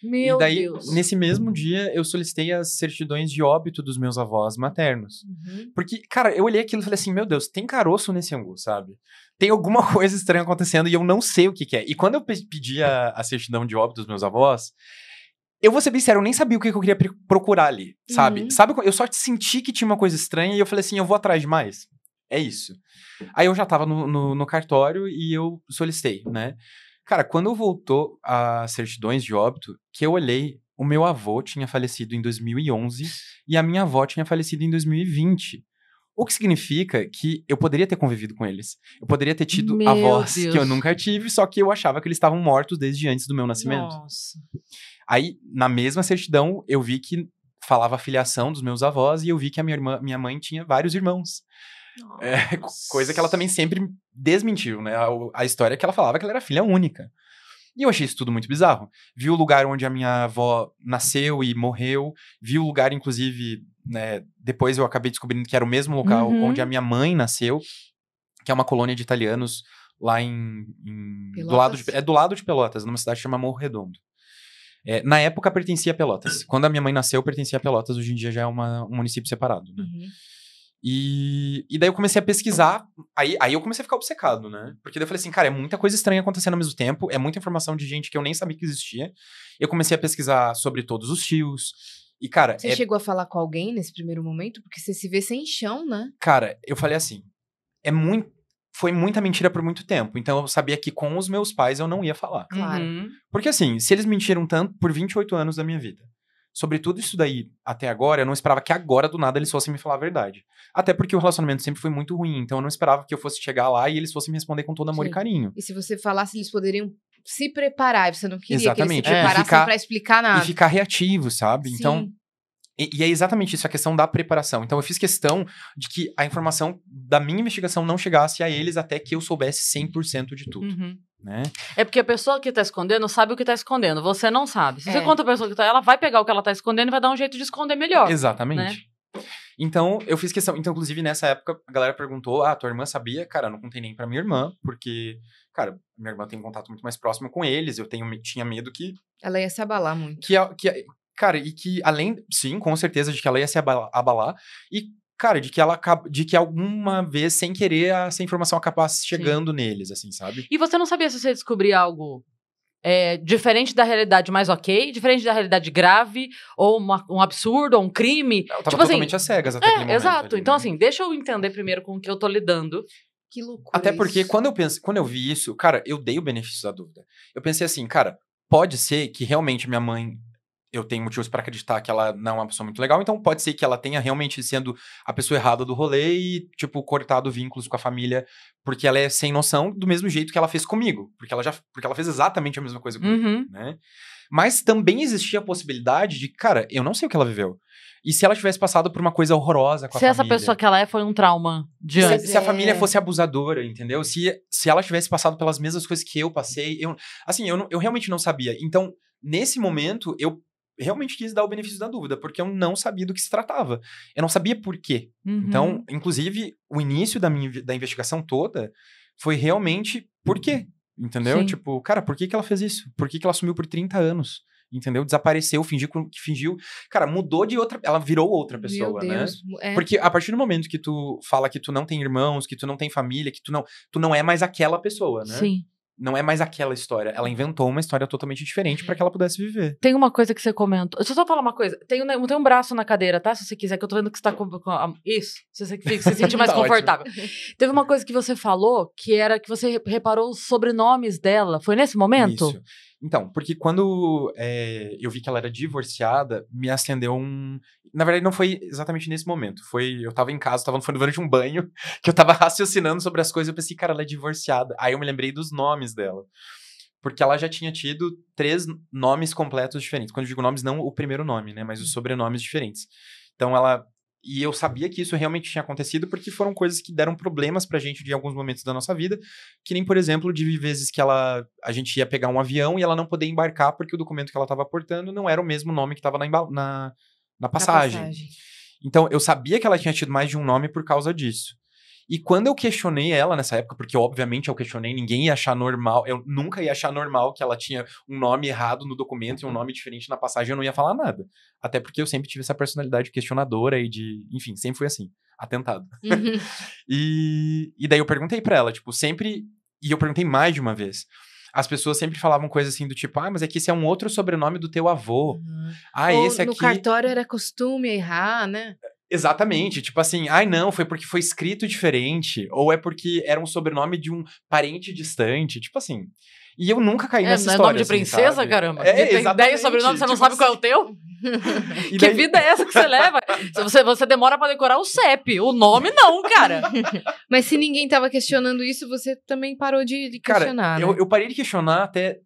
E Meu daí, Deus. nesse mesmo dia, eu solicitei as certidões de óbito dos meus avós maternos. Uhum. Porque, cara, eu olhei aquilo e falei assim, meu Deus, tem caroço nesse angu, sabe? Tem alguma coisa estranha acontecendo e eu não sei o que é. E quando eu pedi a certidão de óbito dos meus avós, eu vou ser bem sério, eu nem sabia o que eu queria procurar ali, sabe? Uhum. Sabe, eu só senti que tinha uma coisa estranha e eu falei assim, eu vou atrás de mais. É isso. Aí eu já tava no cartório e eu solicitei, né? Cara, quando voltou as certidões de óbito, que eu olhei, o meu avô tinha falecido em 2011 e a minha avó tinha falecido em 2020. O que significa que eu poderia ter convivido com eles. Eu poderia ter tido Meu avós que eu Deus. nunca tive, só que eu achava que eles estavam mortos desde antes do meu nascimento. Nossa. Aí, na mesma certidão, eu vi que falava a filiação dos meus avós e eu vi que a minha mãe tinha vários irmãos. Coisa que ela também sempre desmentiu, né? A história é que ela falava que ela era filha única. E eu achei isso tudo muito bizarro. Vi o lugar onde a minha avó nasceu e morreu. Vi o lugar, inclusive, né? Depois eu acabei descobrindo que era o mesmo local onde a minha mãe nasceu, que é uma colônia de italianos lá do lado de Pelotas, numa cidade chamada Morro Redondo. Na época pertencia a Pelotas. Quando a minha mãe nasceu, pertencia a Pelotas. Hoje em dia já é um município separado, né? Uhum. E daí eu comecei a pesquisar, aí eu comecei a ficar obcecado, né? Porque daí eu falei assim, cara, é muita coisa estranha acontecendo ao mesmo tempo, é muita informação de gente que eu nem sabia que existia. Eu comecei a pesquisar sobre todos os tios, e cara... Você chegou a falar com alguém nesse primeiro momento? Porque você se vê sem chão, né? Cara, eu falei assim, foi muita mentira por muito tempo, então eu sabia que com os meus pais eu não ia falar. Claro. Uhum. Porque assim, se eles mentiram tanto por 28 anos da minha vida, sobre tudo isso daí até agora, eu não esperava que agora, do nada, eles fossem me falar a verdade. Até porque o relacionamento sempre foi muito ruim, então eu não esperava que eu fosse chegar lá e eles fossem me responder com todo amor Sim. e carinho. E se você falasse, eles poderiam se preparar, e você não queria Exatamente. que eles se preparassem pra explicar nada. E ficar reativo, sabe? Sim. Então, e é exatamente isso, a questão da preparação. Então eu fiz questão de que a informação da minha investigação não chegasse a eles até que eu soubesse 100% de tudo. Uhum. Né? É porque a pessoa que tá escondendo sabe o que tá escondendo. Você não sabe. Se você É. conta a pessoa que tá, ela vai pegar o que ela tá escondendo e vai dar um jeito de esconder melhor. Exatamente. Então, eu fiz questão. Então, inclusive, nessa época, a galera perguntou: tua irmã sabia? Cara, eu não contei nem pra minha irmã, porque, cara, minha irmã tem um contato muito mais próximo com eles. Eu tinha medo que. Ela ia se abalar muito. Cara, e que além. Sim, com certeza, de que ela ia se abalar. E, cara, de que alguma vez, sem querer, essa informação acabasse chegando neles, assim, sabe? E você não sabia se você descobria algo diferente da realidade, mais ok, diferente da realidade grave, ou um absurdo, ou um crime. Eu tava tipo totalmente às cegas até aquele momento. Exato. Ali, então, né? assim, deixa eu entender primeiro com o que eu tô lidando. Que loucura. Até porque isso. quando eu vi isso, cara, eu dei o benefício da dúvida. Eu pensei assim, cara, pode ser que realmente minha mãe, eu tenho motivos pra acreditar que ela não é uma pessoa muito legal, então pode ser que ela tenha realmente sendo a pessoa errada do rolê e, tipo, cortado vínculos com a família, porque ela é sem noção do mesmo jeito que ela fez comigo. Porque ela fez exatamente a mesma coisa comigo, né? Mas também existia a possibilidade de, cara, eu não sei o que ela viveu. E se ela tivesse passado por uma coisa horrorosa com a Se família? essa pessoa que ela foi um trauma de antes. Se a família fosse abusadora, entendeu? Se ela tivesse passado pelas mesmas coisas que eu passei, eu realmente não sabia. Então, nesse momento, eu realmente quis dar o benefício da dúvida, porque eu não sabia do que se tratava. Eu não sabia por quê. Então, inclusive, o início da investigação toda foi realmente por quê, entendeu? Sim. Tipo, cara, por que ela fez isso? Por que ela sumiu por 30 anos? Entendeu? Desapareceu, fingiu. Cara, mudou de outra. Ela virou outra pessoa, Meu Deus. né? Porque a partir do momento que tu fala que tu não tem irmãos, que tu não tem família, que tu não é mais aquela pessoa, né? Sim. Não é mais aquela história. Ela inventou uma história totalmente diferente pra que ela pudesse viver. Tem uma coisa que você comentou. Deixa eu só falar uma coisa. Tem um braço na cadeira, tá? Se você quiser, que eu tô vendo que você tá com isso. Se você se sentir mais Tá confortável. Teve uma coisa que você falou, que era que você reparou os sobrenomes dela. Foi nesse momento? Isso. Então, porque quando eu vi que ela era divorciada, me acendeu Na verdade, não foi exatamente nesse momento. Eu tava em casa, foi durante um banho, que eu tava raciocinando sobre as coisas, eu pensei, cara, ela é divorciada. Aí eu me lembrei dos nomes dela. Porque ela já tinha tido 3 nomes completos diferentes. Quando eu digo nomes, não o primeiro nome, né? Mas os sobrenomes diferentes. Então, E eu sabia que isso realmente tinha acontecido porque foram coisas que deram problemas pra gente em alguns momentos da nossa vida. Que nem, por exemplo, de vezes que a gente ia pegar um avião e ela não podia embarcar porque o documento que ela estava portando não era o mesmo nome que estava na passagem. Então, eu sabia que ela tinha tido mais de um nome por causa disso. E quando eu questionei ela nessa época, porque obviamente eu questionei, ninguém ia achar normal, eu nunca ia achar normal que ela tinha um nome errado no documento e um nome diferente na passagem, eu não ia falar nada. Até porque eu sempre tive essa personalidade questionadora e enfim, sempre fui assim, atentado. Uhum. E daí eu perguntei pra ela, tipo, sempre, e eu perguntei mais de uma vez. As pessoas sempre falavam coisas assim do tipo, mas é que esse é um outro sobrenome do teu avô. Ou Esse aqui... no cartório era costume errar, né? Exatamente, tipo assim, não, foi porque foi escrito diferente, ou é porque era um sobrenome de um parente distante, tipo assim. E eu nunca caí nessa Não é história. nome de assim, princesa, sabe? caramba? É, Tem 10 sobrenomes, você não tipo sabe qual é o assim. teu? E Que daí- vida é essa que você leva? Você demora pra decorar o CEP, o nome não, cara. Mas se ninguém tava questionando isso, você também parou de Cara, questionar, né? eu parei de questionar até,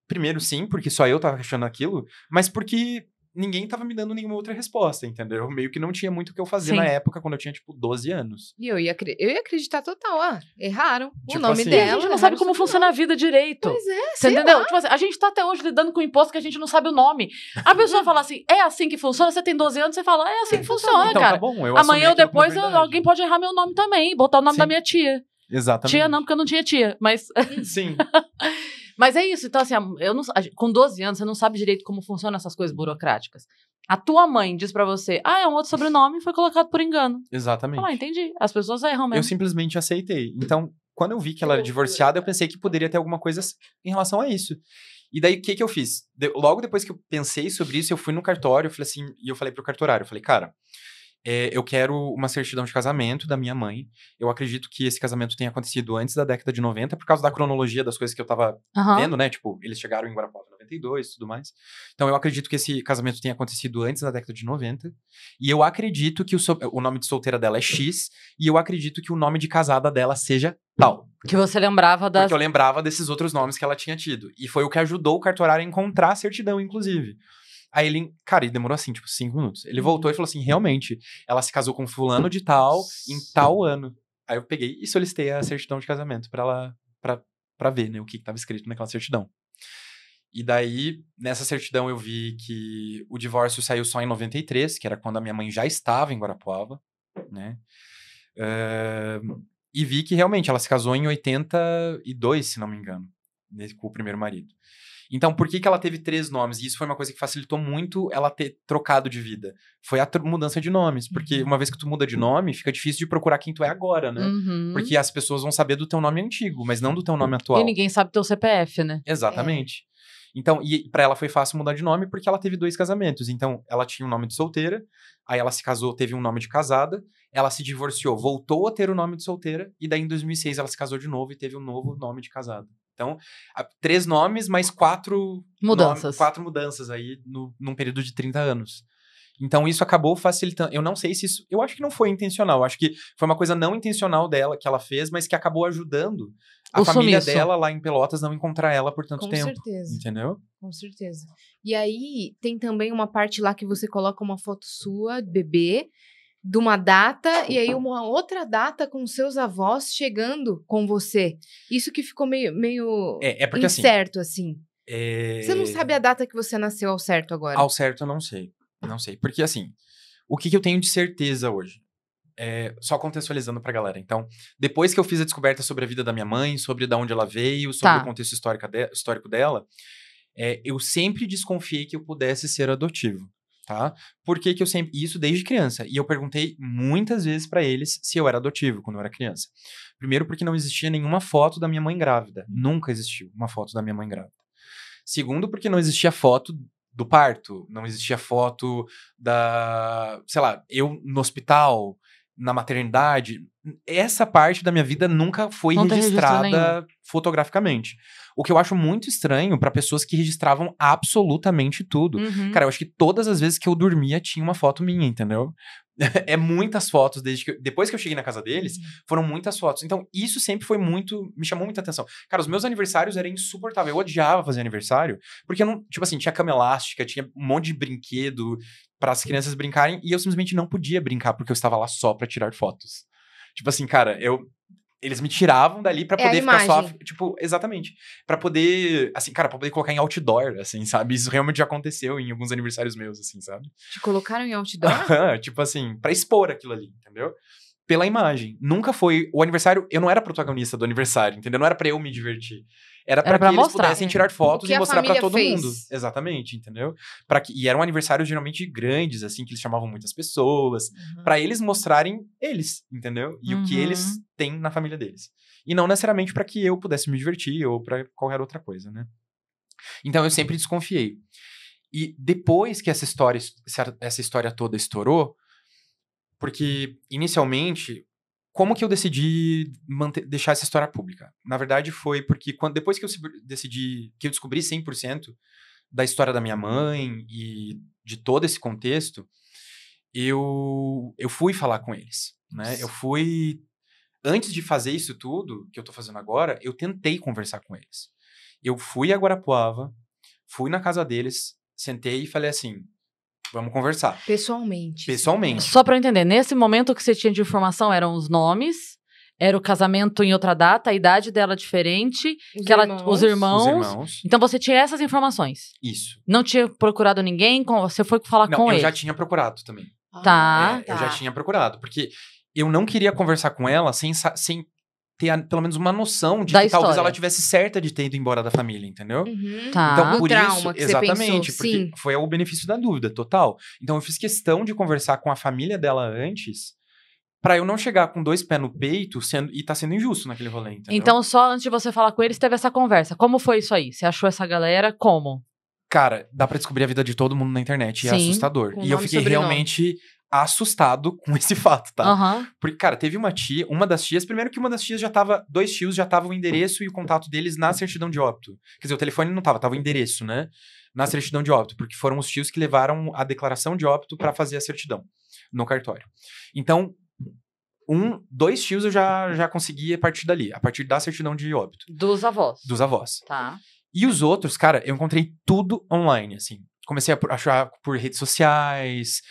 primeiro sim, porque só eu tava questionando aquilo, mas porque ninguém tava me dando nenhuma outra resposta, entendeu? Meio que não tinha muito o que eu fazer Sim. na época, quando eu tinha, tipo, 12 anos. E eu ia acreditar total. Erraram. Tipo o nome assim- E a dela. gente não erraram sabe o como sobrenome. funciona a vida direito. Pois é, Você sei entendeu? lá. Tipo assim, a gente tá até hoje lidando com imposto que a gente não sabe o nome. A pessoa fala assim, é assim que funciona? Você tem 12 anos, você fala, é assim que funciona, Então, cara. tá bom, eu assumi Amanhã ou aquilo como depois verdade. alguém pode errar meu nome também, botar o nome Sim. da minha tia. Exatamente. Tia não, porque eu não tinha tia, mas... Sim. Mas é isso, então assim, com 12 anos você não sabe direito como funcionam essas coisas burocráticas. A tua mãe diz pra você, é um outro sobrenome e foi colocado por engano. Exatamente. Entendi. As pessoas erram Eu mesmo. simplesmente aceitei. Então, quando eu vi que ela era divorciada, eu pensei que poderia ter alguma coisa em relação a isso. E daí, o que eu fiz? Logo depois que eu pensei sobre isso, eu fui no cartório, eu falei assim, e eu falei pro cartorário, eu falei, cara, eu quero uma certidão de casamento da minha mãe. Eu acredito que esse casamento tenha acontecido antes da década de 90, por causa da cronologia das coisas que eu tava Aham. vendo, né? Tipo, eles chegaram em Guarapuava em 92 e tudo mais. Então, eu acredito que esse casamento tenha acontecido antes da década de 90. E eu acredito que o nome de solteira dela é X. E eu acredito que o nome de casada dela seja tal. Que você lembrava das... Porque eu lembrava desses outros nomes que ela tinha tido. E foi o que ajudou o cartorário a encontrar a certidão, inclusive. Aí ele, cara, ele demorou assim, tipo, 5 minutos. Ele voltou e falou assim, realmente, ela se casou com fulano de tal, em tal ano. Aí eu peguei e solicitei a certidão de casamento pra ela, pra ver, né, o que tava escrito naquela certidão. E daí, nessa certidão eu vi que o divórcio saiu só em 93, que era quando a minha mãe já estava em Guarapuava, né. E vi que realmente ela se casou em 82, se não me engano, com o primeiro marido. Então, por que ela teve 3 nomes? E isso foi uma coisa que facilitou muito ela ter trocado de vida. Foi a mudança de nomes. Porque uma vez que tu muda de nome, fica difícil de procurar quem tu é agora, né? Uhum. Porque as pessoas vão saber do teu nome antigo, mas não do teu nome atual. E ninguém sabe teu CPF, né? Exatamente. Então, e pra ela foi fácil mudar de nome porque ela teve 2 casamentos. Então, ela tinha um nome de solteira, aí ela se casou, teve um nome de casada, ela se divorciou, voltou a ter o nome de solteira, e daí em 2006 ela se casou de novo e teve um novo nome de casada. Então, 3 nomes, mais 4 Mudanças. 4 mudanças aí num período de 30 anos. Então, isso acabou facilitando. Eu não sei se isso... Eu acho que não foi intencional. Eu acho que foi uma coisa não intencional dela, que ela fez, mas que acabou ajudando a O família sumiço. dela lá em Pelotas não encontrar ela por tanto Com tempo. certeza. Entendeu? Com certeza. E aí, tem também uma parte lá que você coloca uma foto sua, bebê, de uma data, e aí uma outra data com seus avós chegando com você. Isso que ficou meio É porque assim... incerto, assim. Você não sabe a data que você nasceu ao certo agora? Ao certo, eu não sei. Não sei. Porque, assim, o que eu tenho de certeza hoje? Só contextualizando pra galera. Então, depois que eu fiz a descoberta sobre a vida da minha mãe, sobre de onde ela veio, sobre Tá. o contexto histórico dela, eu sempre desconfiei que eu pudesse ser adotivo, tá? Por que que eu sempre... Isso desde criança. E eu perguntei muitas vezes pra eles se eu era adotivo quando eu era criança. Primeiro porque não existia nenhuma foto da minha mãe grávida. Nunca existiu uma foto da minha mãe grávida. Segundo porque não existia foto do parto, não existia foto sei lá, eu no hospital, na maternidade. Essa parte da minha vida nunca foi Não tem registro registrada fotograficamente. O que eu acho muito estranho pra pessoas que registravam absolutamente tudo. Uhum. Cara, eu acho que todas as vezes que eu dormia tinha uma foto minha, entendeu? Muitas fotos depois que eu cheguei na casa deles, foram muitas fotos. Então, isso sempre foi me chamou muita atenção. Cara, os meus aniversários eram insuportáveis. Eu odiava fazer aniversário, porque eu não, tipo assim, tinha cama elástica, tinha um monte de brinquedo para as crianças brincarem, e eu simplesmente não podia brincar porque eu estava lá só pra tirar fotos. Tipo assim, cara, eles me tiravam dali pra É a poder ficar só, imagem. tipo, exatamente. Pra poder, assim, cara, pra poder colocar em outdoor, assim, sabe? Isso realmente já aconteceu em alguns aniversários meus, assim, sabe? Te colocaram em outdoor? Tipo assim, pra expor aquilo ali, entendeu? pela imagem. Nunca foi... O aniversário... Eu não era protagonista do aniversário, entendeu? Não era pra eu me divertir. Era pra que eles mostrar. pudessem tirar fotos que e a mostrar pra família todo fez. mundo. Exatamente, entendeu? E eram aniversários geralmente grandes, assim, que eles chamavam muitas pessoas. Pra eles mostrarem eles, entendeu? E o que eles têm na família deles. E não necessariamente pra que eu pudesse me divertir ou pra qualquer outra coisa, né? Então, eu sempre desconfiei. E depois que essa história toda estourou, porque, inicialmente, como que eu decidi deixar essa história pública? Na verdade, foi porque depois que eu descobri 100% da história da minha mãe e de todo esse contexto, eu fui falar com eles, né? Antes de fazer isso tudo que eu tô fazendo agora, eu tentei conversar com eles. Eu fui a Guarapuava, fui na casa deles, sentei e falei assim, vamos conversar. Pessoalmente. Pessoalmente. Só pra eu entender, nesse momento o que você tinha de informação eram os nomes, era o casamento em outra data, a idade dela diferente, os irmãos. Então você tinha essas informações. Isso. Não tinha procurado ninguém, você foi falar com eu ele. já tinha procurado também. Tá. Eu já tinha procurado, porque eu não queria conversar com ela sem ter pelo menos uma noção de que talvez ela tivesse certa de ter ido embora da família, entendeu? Tá. Então, Do por trauma isso, que você exatamente, pensou, porque sim. foi o benefício da dúvida, total. Então, eu fiz questão de conversar com a família dela antes, pra eu não chegar com 2 pés no peito e tá sendo injusto naquele rolê, entendeu? Então, só antes de você falar com eles, teve essa conversa. Como foi isso aí? Você achou essa galera como? Cara, dá pra descobrir a vida de todo mundo na internet, e é assustador. Com E eu nome e fiquei sobrenome. realmente assustado com esse fato, tá? Aham. Porque, cara, teve uma das tias, primeiro que uma das tias dois tios já tava o endereço e o contato deles na certidão de óbito. Quer dizer, o telefone não tava o endereço, né? Na certidão de óbito, porque foram os tios que levaram a declaração de óbito pra fazer a certidão no cartório. Então, 2 tios eu já consegui a partir dali, a partir da certidão de óbito. Dos avós. Dos avós. Tá. E os outros, cara, eu encontrei tudo online, assim. Comecei a achar por redes sociais.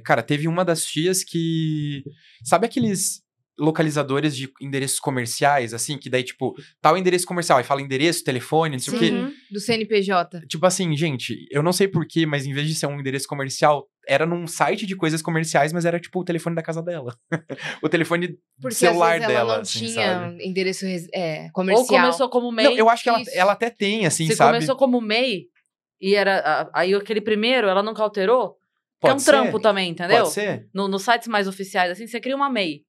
Cara, teve uma das tias que... Sabe aqueles localizadores de endereços comerciais, assim? Que daí, tipo, tal endereço comercial. Aí fala endereço, telefone, não sei o quê. Do CNPJ. Tipo assim, gente, eu não sei porquê, mas em vez de ser um endereço comercial, era num site de coisas comerciais, mas era, tipo, o telefone da casa dela. O telefone celular às vezes dela, ela não assim, tinha sabe? endereço comercial. Ou começou como MEI. Não, eu acho que ela até tem, assim, Se sabe? começou como MEI, e era... Aí aquele primeiro, ela nunca alterou? Que é um trampo também, entendeu? Pode ser. Nos sites mais oficiais, assim, você cria uma MEI.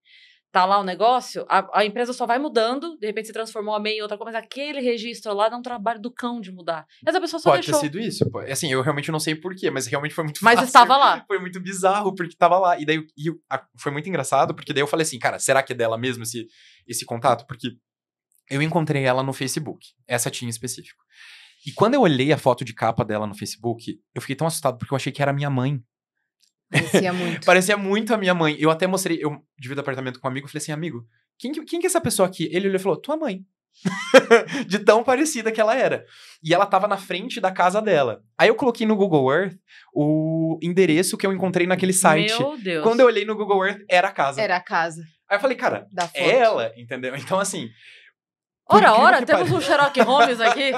Tá lá o negócio, a empresa só vai mudando, de repente se transformou a MEI em outra coisa, mas aquele registro lá dá um trabalho do cão de mudar. Essa pessoa só Pode deixou. ter sido isso. Assim, eu realmente não sei porquê, mas realmente foi muito fácil. Mas estava lá. Foi muito bizarro, porque tava lá. E daí foi muito engraçado, porque daí eu falei assim, cara, será que é dela mesmo esse contato? Porque eu encontrei ela no Facebook, essa tia em específico. E quando eu olhei a foto de capa dela no Facebook, eu fiquei tão assustado, porque eu achei que era minha mãe. Parecia muito. Parecia muito a minha mãe. Eu até mostrei, eu divido apartamento com um amigo, falei assim, amigo, quem que é essa pessoa aqui? Ele olhou e falou, tua mãe. De tão parecida que ela era. E ela tava na frente da casa dela. Aí eu coloquei no Google Earth o endereço que eu encontrei naquele site. Meu Deus. Quando eu olhei no Google Earth, era a casa. Era a casa. Aí eu falei, cara, Da foto. é ela, entendeu? Então, assim... Ora, temos um Sherlock Holmes aqui.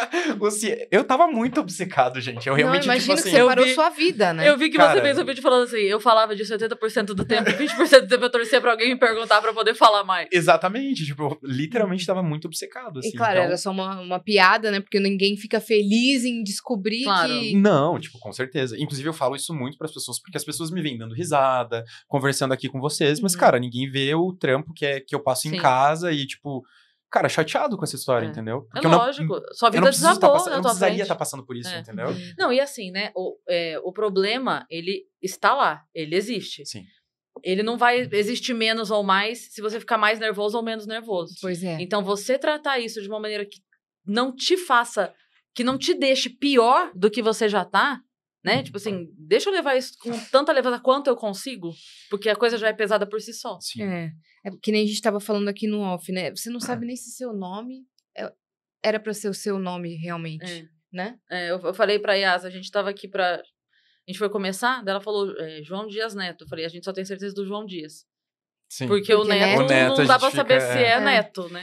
Eu tava muito obcecado, gente. Eu realmente, não, tipo imagino assim... que você parou sua vida, né? Eu vi que você fez um vídeo falando assim, eu falava disso 80% do tempo, 20% do tempo eu torcia pra alguém me perguntar pra poder falar mais. Exatamente, tipo, eu literalmente tava muito obcecado, assim. E claro, então... era só uma piada, né? Porque ninguém fica feliz em descobrir que... Não, tipo, com certeza. Inclusive, eu falo isso muito pras pessoas, porque as pessoas me vêm dando risada, conversando aqui com vocês, mas, cara, ninguém vê o trampo que eu passo em casa e, tipo... Cara, chateado com essa história, entendeu? Porque lógico, sua vida desabou na tua frente. Eu não precisaria estar passando por isso, entendeu? Não, e assim, né, o problema, ele está lá, ele existe. Sim. Ele não vai existir menos ou mais se você ficar mais nervoso ou menos nervoso. Pois é. Então, você tratar isso de uma maneira que não te faça, que não te deixe pior do que você já tá, né? Tipo assim, deixa eu levar isso com tanta leveza quanto eu consigo, porque a coisa já é pesada por si só. Sim. É que nem a gente tava falando aqui no off, né? Você não sabe nem se seu nome era pra ser o seu nome realmente, né? Eu falei pra Yas, a gente tava aqui pra... A gente foi começar, daí ela falou João Dias Neto. Eu falei, a gente só tem certeza do João Dias. Sim. Porque o Neto não dá pra saber se é Neto, né?